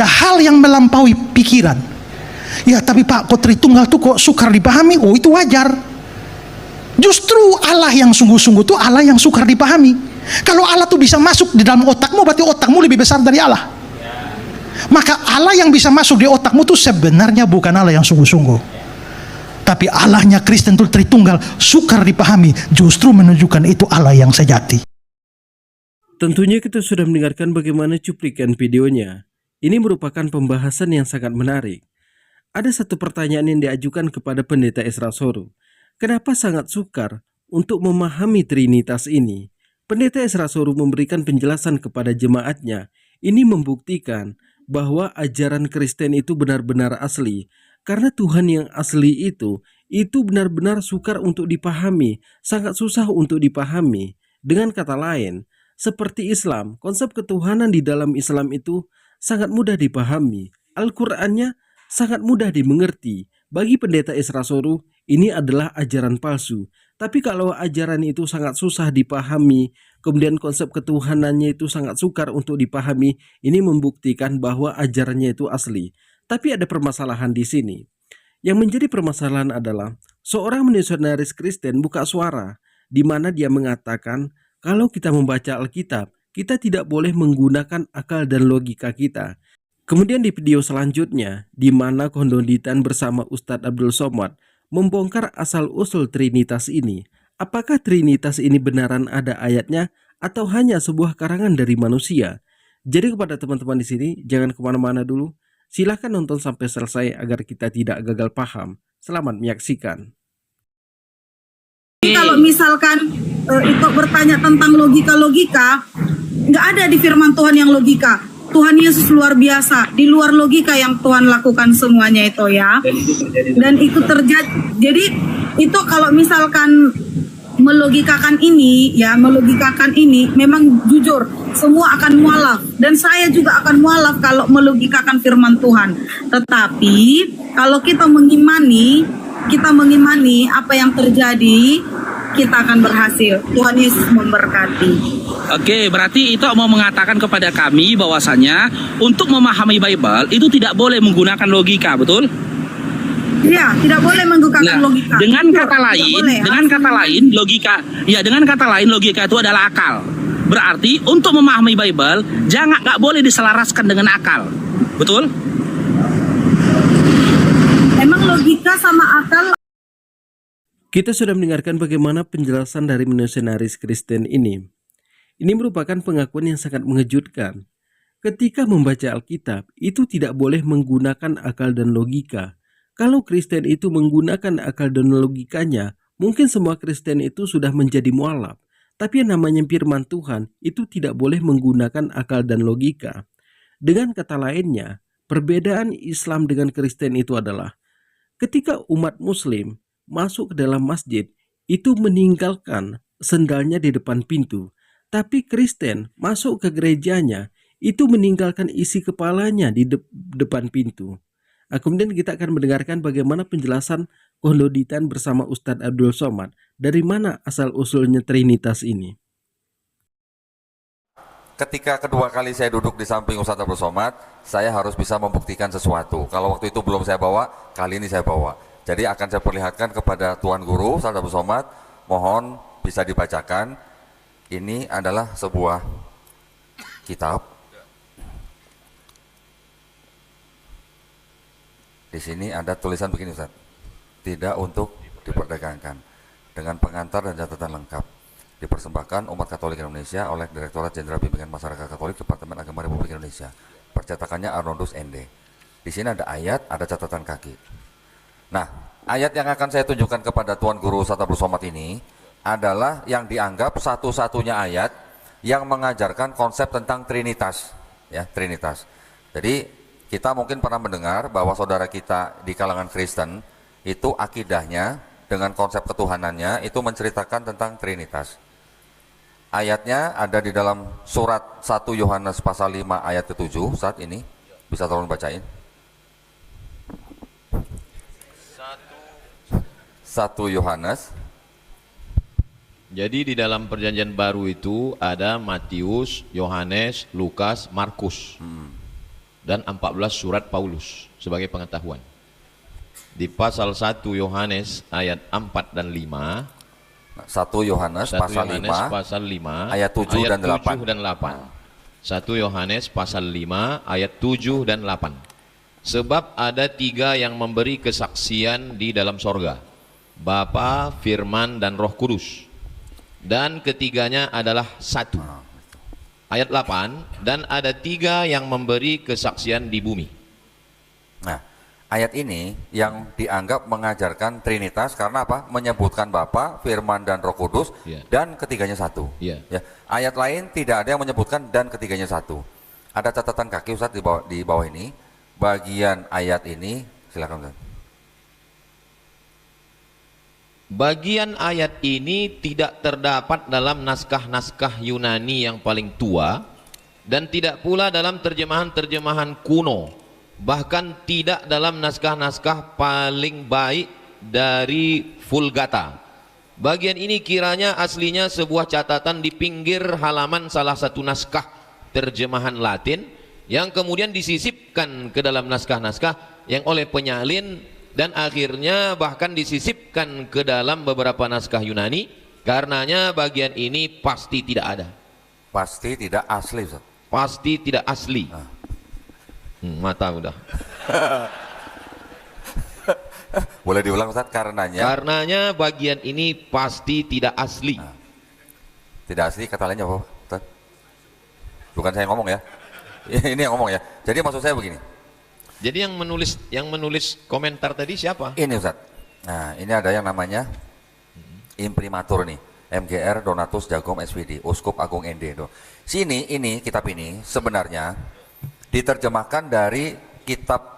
ada hal yang melampaui pikiran. Ya tapi Pak, kok Tritunggal tuh kok sukar dipahami? Oh itu wajar. Justru Allah yang sungguh-sungguh tuh Allah yang sukar dipahami. Kalau Allah tuh bisa masuk di dalam otakmu, berarti otakmu lebih besar dari Allah. Maka Allah yang bisa masuk di otakmu tuh sebenarnya bukan Allah yang sungguh-sungguh. Tapi Allahnya Kristen tuh Tritunggal sukar dipahami, justru menunjukkan itu Allah yang sejati. Tentunya kita sudah mendengarkan bagaimana cuplikan videonya. Ini merupakan pembahasan yang sangat menarik. Ada satu pertanyaan yang diajukan kepada Pendeta Ezra Soru. Kenapa sangat sukar untuk memahami Trinitas ini? Pendeta Ezra Soru memberikan penjelasan kepada jemaatnya. Ini membuktikan bahwa ajaran Kristen itu benar-benar asli. Karena Tuhan yang asli itu benar-benar sukar untuk dipahami, sangat susah untuk dipahami. Dengan kata lain, seperti Islam, konsep ketuhanan di dalam Islam itu sangat mudah dipahami. Al-Qur'annya sangat mudah dimengerti. Bagi Pendeta Ezra Soru, ini adalah ajaran palsu. Tapi kalau ajaran itu sangat susah dipahami, kemudian konsep ketuhanannya itu sangat sukar untuk dipahami, ini membuktikan bahwa ajarannya itu asli. Tapi ada permasalahan di sini. Yang menjadi permasalahan adalah seorang misionaris Kristen buka suara, di mana dia mengatakan, kalau kita membaca Alkitab, kita tidak boleh menggunakan akal dan logika kita. Kemudian di video selanjutnya, di mana Kondoditan bersama Ustadz Abdul Somad membongkar asal-usul Trinitas ini. Apakah Trinitas ini benaran ada ayatnya atau hanya sebuah karangan dari manusia? Jadi kepada teman-teman di sini, jangan kemana-mana dulu. Silahkan nonton sampai selesai agar kita tidak gagal paham. Selamat menyaksikan. Kalau misalkan itu bertanya tentang logika-logika, nggak ada di firman Tuhan yang logika. Tuhan Yesus luar biasa, di luar logika yang Tuhan lakukan semuanya itu ya. Dan itu terjadi. Jadi itu kalau misalkan melogikakan ini memang jujur semua akan mualaf, dan saya juga akan mualaf kalau melogikakan firman Tuhan. Tetapi kalau kita mengimani apa yang terjadi, kita akan berhasil. Tuhan Yesus memberkati. Oke, berarti itu mau mengatakan kepada kami bahwasanya untuk memahami Bible itu tidak boleh menggunakan logika, betul? Iya, tidak boleh menggunakan logika. Dengan kata lain, logika itu adalah akal. Berarti untuk memahami Bible nggak boleh diselaraskan dengan akal, betul? Emang logika sama akal. Kita sudah mendengarkan bagaimana penjelasan dari misionaris Kristen ini. Ini merupakan pengakuan yang sangat mengejutkan. Ketika membaca Alkitab, itu tidak boleh menggunakan akal dan logika. Kalau Kristen itu menggunakan akal dan logikanya, mungkin semua Kristen itu sudah menjadi mualaf. Tapi yang namanya firman Tuhan itu tidak boleh menggunakan akal dan logika. Dengan kata lainnya, perbedaan Islam dengan Kristen itu adalah ketika umat Muslim masuk ke dalam masjid, itu meninggalkan sendalnya di depan pintu. Tapi Kristen masuk ke gerejanya, itu meninggalkan isi kepalanya di depan pintu. Nah, kemudian kita akan mendengarkan bagaimana penjelasan Kondoditan bersama Ustadz Abdul Somad. Dari mana asal-usulnya Trinitas ini? Ketika kedua kali saya duduk di samping Ustadz Abdul Somad, saya harus bisa membuktikan sesuatu. Kalau waktu itu belum saya bawa, kali ini saya bawa. Jadi akan saya perlihatkan kepada Tuan Guru Ustadz Abdul Somad, mohon bisa dibacakan. Ini adalah sebuah kitab. Di sini ada tulisan begini, Ustaz. Tidak untuk diperdagangkan. Dengan pengantar dan catatan lengkap. Dipersembahkan umat Katolik Indonesia oleh Direktorat Jenderal Bimbingan Masyarakat Katolik Departemen Agama Republik Indonesia. Percetakannya Arnoldus ND. Di sini ada ayat, ada catatan kaki. Nah, ayat yang akan saya tunjukkan kepada Tuan Guru Ustadz Abdul Somad ini adalah yang dianggap satu-satunya ayat yang mengajarkan konsep tentang Trinitas, ya, Trinitas. Jadi kita mungkin pernah mendengar bahwa saudara kita di kalangan Kristen itu akidahnya dengan konsep ketuhanannya itu menceritakan tentang Trinitas. Ayatnya ada di dalam surat 1 Yohanes pasal 5 ayat ke-7 saat ini. Bisa tolong bacain. 1 Yohanes. Jadi di dalam perjanjian baru itu ada Matius, Yohanes, Lukas, Markus. dan 14 surat Paulus sebagai pengetahuan. Di pasal 1 Yohanes ayat 4 dan 5, 1 Yohanes 1 pasal Yohanes 5 pasal 5 ayat 7 dan 8. 7 dan 8. 1 Yohanes pasal 5 ayat 7 dan 8. Sebab ada 3 yang memberi kesaksian di dalam sorga, Bapa, Firman, dan Roh Kudus. Dan ketiganya adalah satu. Ayat 8, dan ada 3 yang memberi kesaksian di bumi. Nah, ayat ini yang dianggap mengajarkan Trinitas karena apa? Menyebutkan Bapa, Firman, dan Roh Kudus, Iya. dan ketiganya satu. Iya. Ya, ayat lain tidak ada yang menyebutkan dan ketiganya satu. Ada catatan kaki Ustaz di bawah ini. Bagian ayat ini, silakan Ustaz. Bagian ayat ini tidak terdapat dalam naskah-naskah Yunani yang paling tua dan tidak pula dalam terjemahan-terjemahan kuno, bahkan tidak dalam naskah-naskah paling baik dari Vulgata. Bagian ini kiranya aslinya sebuah catatan di pinggir halaman salah satu naskah terjemahan Latin yang kemudian disisipkan ke dalam naskah-naskah yang oleh penyalin dan akhirnya bahkan disisipkan ke dalam beberapa naskah Yunani. Karenanya bagian ini pasti tidak ada, Pasti tidak asli Ustaz. pasti tidak asli. Mata udah. Boleh diulang Ustaz? Karenanya bagian ini pasti tidak asli. Tidak asli, kata lainnya apa Ustaz? Bukan saya ngomong ya. Ini yang ngomong ya. Jadi maksud saya begini. Jadi yang menulis komentar tadi siapa? Ini Ustaz. Nah, ini ada yang namanya imprimatur nih. MGR Donatus Jagom SPD, Uskup Agung ND. Sini ini kitab ini sebenarnya diterjemahkan dari kitab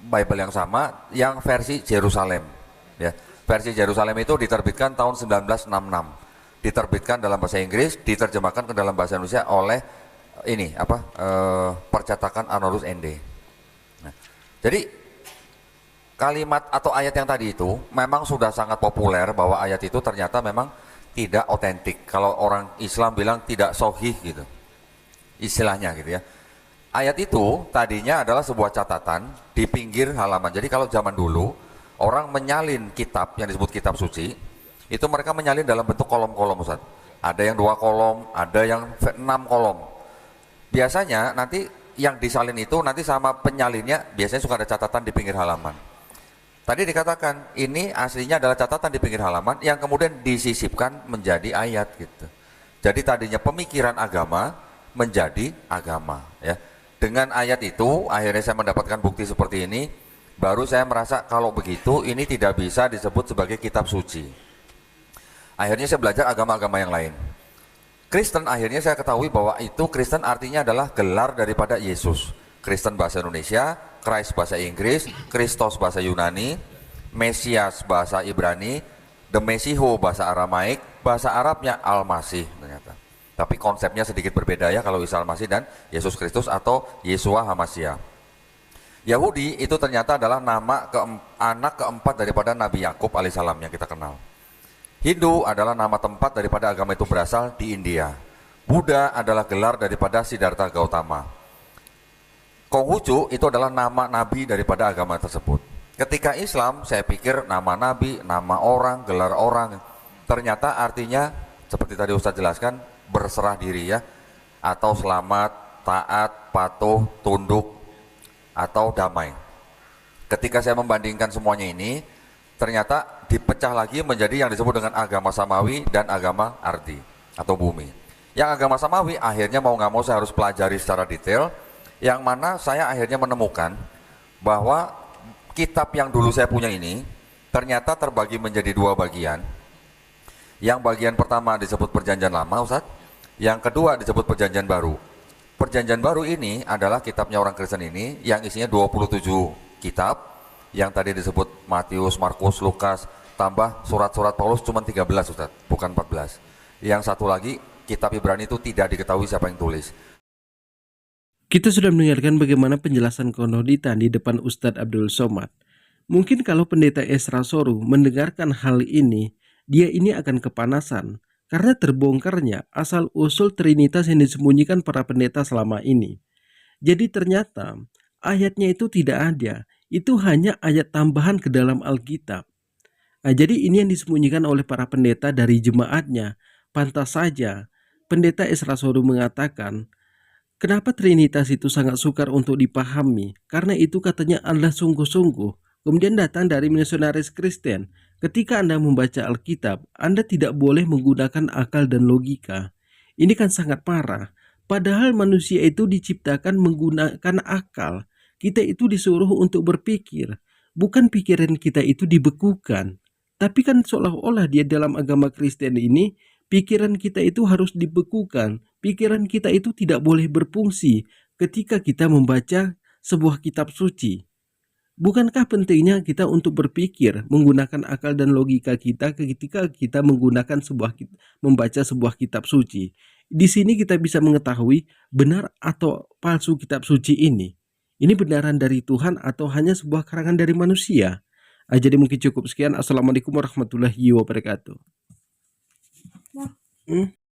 Bible yang sama yang versi Yerusalem. Ya, versi Yerusalem itu diterbitkan tahun 1966. Diterbitkan dalam bahasa Inggris, diterjemahkan ke dalam bahasa Indonesia oleh ini percetakan Arnoldus ND. Nah, jadi kalimat atau ayat yang tadi itu memang sudah sangat populer bahwa ayat itu ternyata memang tidak otentik. Kalau orang Islam bilang tidak sahih gitu, istilahnya gitu ya. Ayat itu tadinya adalah sebuah catatan di pinggir halaman. Jadi kalau zaman dulu orang menyalin kitab yang disebut kitab suci, itu mereka menyalin dalam bentuk kolom-kolom Ustaz. Ada yang 2 kolom, ada yang 6 kolom. Biasanya nanti yang disalin itu nanti sama penyalinnya biasanya suka ada catatan di pinggir halaman. Tadi dikatakan ini aslinya adalah catatan di pinggir halaman yang kemudian disisipkan menjadi ayat gitu. Jadi tadinya pemikiran agama menjadi agama ya. Dengan ayat itu akhirnya saya mendapatkan bukti seperti ini, baru saya merasa kalau begitu ini tidak bisa disebut sebagai kitab suci. Akhirnya saya belajar agama-agama yang lain. Kristen akhirnya saya ketahui bahwa itu Kristen artinya adalah gelar daripada Yesus. Kristen bahasa Indonesia, Christ bahasa Inggris, Kristos bahasa Yunani, Mesias bahasa Ibrani, The Mesiho bahasa Aramaik, bahasa Arabnya Al-Masih ternyata. Tapi konsepnya sedikit berbeda ya kalau Isa Al-Masih dan Yesus Kristus atau Yeshua HaMashiach. Yahudi itu ternyata adalah nama anak keempat daripada Nabi Yakub alaihissalam yang kita kenal. Hindu adalah nama tempat daripada agama itu berasal di India. Buddha adalah gelar daripada Siddhartha Gautama. Konghucu itu adalah nama nabi daripada agama tersebut. Ketika Islam, saya pikir nama nabi, nama orang, gelar orang. Ternyata artinya seperti tadi Ustaz jelaskan, berserah diri ya, atau selamat, taat, patuh, tunduk, atau damai. Ketika saya membandingkan semuanya ini, ternyata dipecah lagi menjadi yang disebut dengan agama samawi dan agama ardi atau bumi. Yang agama samawi akhirnya mau nggak mau saya harus pelajari secara detail, yang mana saya akhirnya menemukan bahwa kitab yang dulu saya punya ini ternyata terbagi menjadi 2 bagian. Yang bagian pertama disebut Perjanjian Lama Ustaz, yang kedua disebut Perjanjian Baru. Perjanjian Baru ini adalah kitabnya orang Kristen ini yang isinya 27 kitab, yang tadi disebut Matius, Markus, Lukas, tambah surat-surat Paulus cuma 13 Ustaz, bukan 14. Yang satu lagi kitab Ibrani itu tidak diketahui siapa yang tulis. Kita sudah mendengarkan bagaimana penjelasan konoditan di depan Ustadz Abdul Somad. Mungkin kalau pendeta Esra Soru mendengarkan hal ini, dia ini akan kepanasan karena terbongkarnya asal-usul Trinitas yang disembunyikan para pendeta selama ini. Jadi ternyata ayatnya itu tidak ada. Itu hanya ayat tambahan ke dalam Alkitab. Nah, jadi ini yang disembunyikan oleh para pendeta dari jemaatnya. Pantas saja pendeta Esra Soru mengatakan, kenapa Trinitas itu sangat sukar untuk dipahami? Karena itu katanya adalah sungguh-sungguh. Kemudian datang dari misionaris Kristen. Ketika Anda membaca Alkitab, Anda tidak boleh menggunakan akal dan logika. Ini kan sangat parah. Padahal manusia itu diciptakan menggunakan akal. Kita itu disuruh untuk berpikir. Bukan pikiran kita itu dibekukan. Tapi kan seolah-olah dia dalam agama Kristen ini, pikiran kita itu harus dibekukan. Pikiran kita itu tidak boleh berfungsi ketika kita membaca sebuah kitab suci. Bukankah pentingnya kita untuk berpikir, menggunakan akal dan logika kita ketika kita membaca sebuah kitab suci? Di sini kita bisa mengetahui benar atau palsu kitab suci ini. Ini benaran dari Tuhan atau hanya sebuah karangan dari manusia? Jadi mungkin cukup sekian. Assalamualaikum warahmatullahi wabarakatuh.